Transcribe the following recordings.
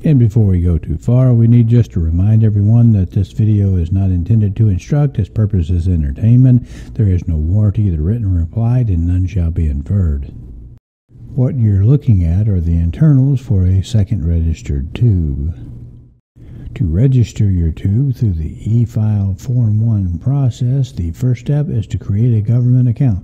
And before we go too far, we need just to remind everyone that this video is not intended to instruct. Its purpose is entertainment. There is no warranty, either written or implied, and none shall be inferred. What you're looking at are the internals for a second registered tube. To register your tube through the eFile Form 1 process, the first step is to create a government account.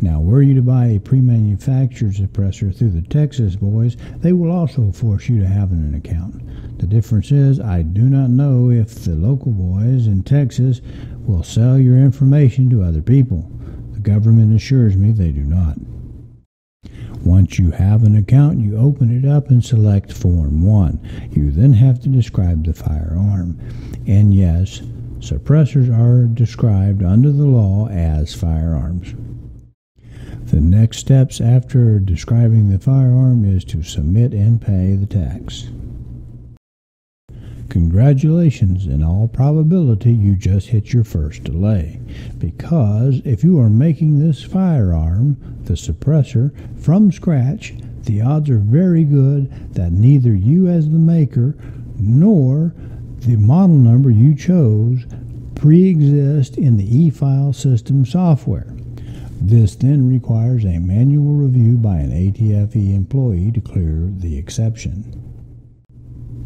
Now, were you to buy a pre-manufactured suppressor through the Texas boys, they will also force you to have an account. The difference is, I do not know if the local boys in Texas will sell your information to other people. The government assures me they do not. Once you have an account, you open it up and select Form 1. You then have to describe the firearm. And yes, suppressors are described under the law as firearms. The next steps after describing the firearm is to submit and pay the tax. Congratulations, in all probability you just hit your first delay, because if you are making this firearm, the suppressor, from scratch, the odds are very good that neither you as the maker nor the model number you chose pre-exist in the eFile system software. This then requires a manual review by an ATFE employee to clear the exception.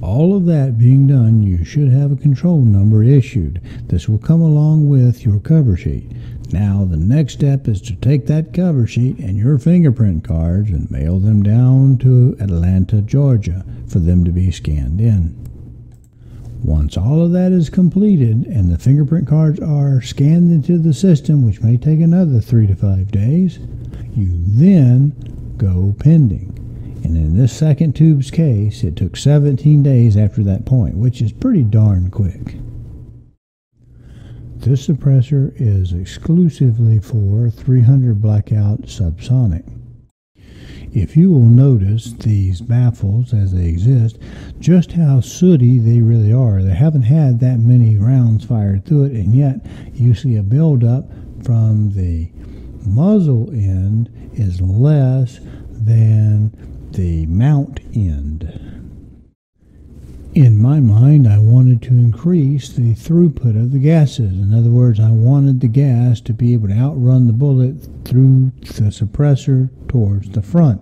All of that being done, you should have a control number issued. This will come along with your cover sheet. Now, the next step is to take that cover sheet and your fingerprint cards and mail them down to Atlanta, Georgia, for them to be scanned in. Once all of that is completed and the fingerprint cards are scanned into the system, which may take another 3 to 5 days, you then go pending. And in this second tube's case, it took 17 days after that point, which is pretty darn quick. This suppressor is exclusively for 300 blackout subsonic. If you will notice these baffles as they exist, just how sooty they really are. They haven't had that many rounds fired through it, and yet you see a buildup from the muzzle end is less than the mount end. In my mind, I wanted to increase the throughput of the gases. In other words, I wanted the gas to be able to outrun the bullet through the suppressor towards the front.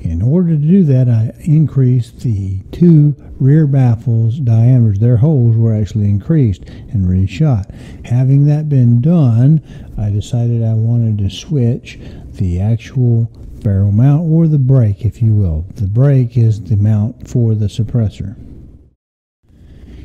In order to do that, I increased the two rear baffles diameters. Their holes were actually increased and reshot. Having that been done, I decided I wanted to switch the actual barrel mount, or the brake, if you will. The brake is the mount for the suppressor.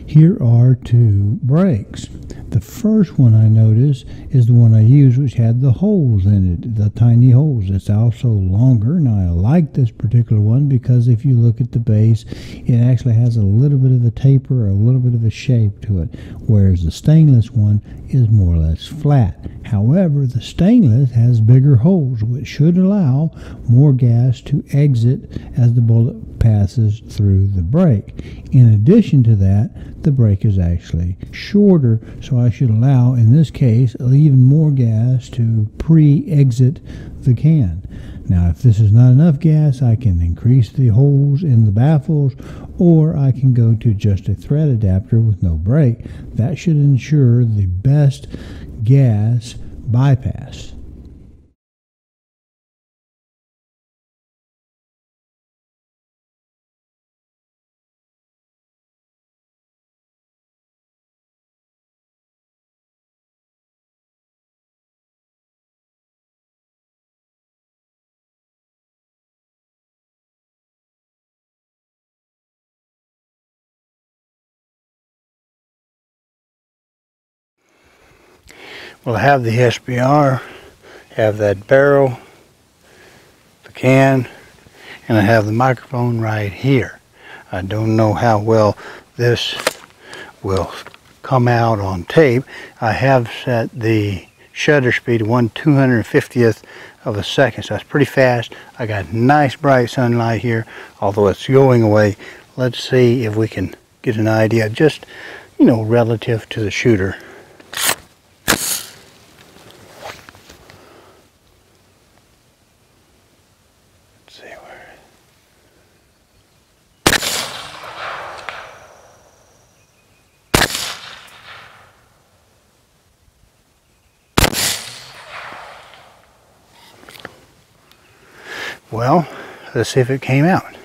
Here are two brakes. The first one I noticed is the one I used, which had the holes in it, the tiny holes. It's also longer. Now, I like this particular one because if you look at the base, it actually has a little bit of a taper, a little bit of a shape to it, whereas the stainless one is more or less flat. However, the stainless has bigger holes, which should allow more gas to exit as the bullet passes through the brake. In addition to that, the brake is actually shorter, so I should allow, in this case, even more gas to pre-exit the can. Now, if this is not enough gas, I can increase the holes in the baffles, or I can go to just a thread adapter with no brake. That should ensure the best gas bypass. Well, I have the SBR, have that barrel, the can, and I have the microphone right here. I don't know how well this will come out on tape. I have set the shutter speed to 1/250th of a second, so that's pretty fast. I got nice bright sunlight here, although it's going away. Let's see if we can get an idea, just, you know, relative to the shooter. Well, let's see if it came out.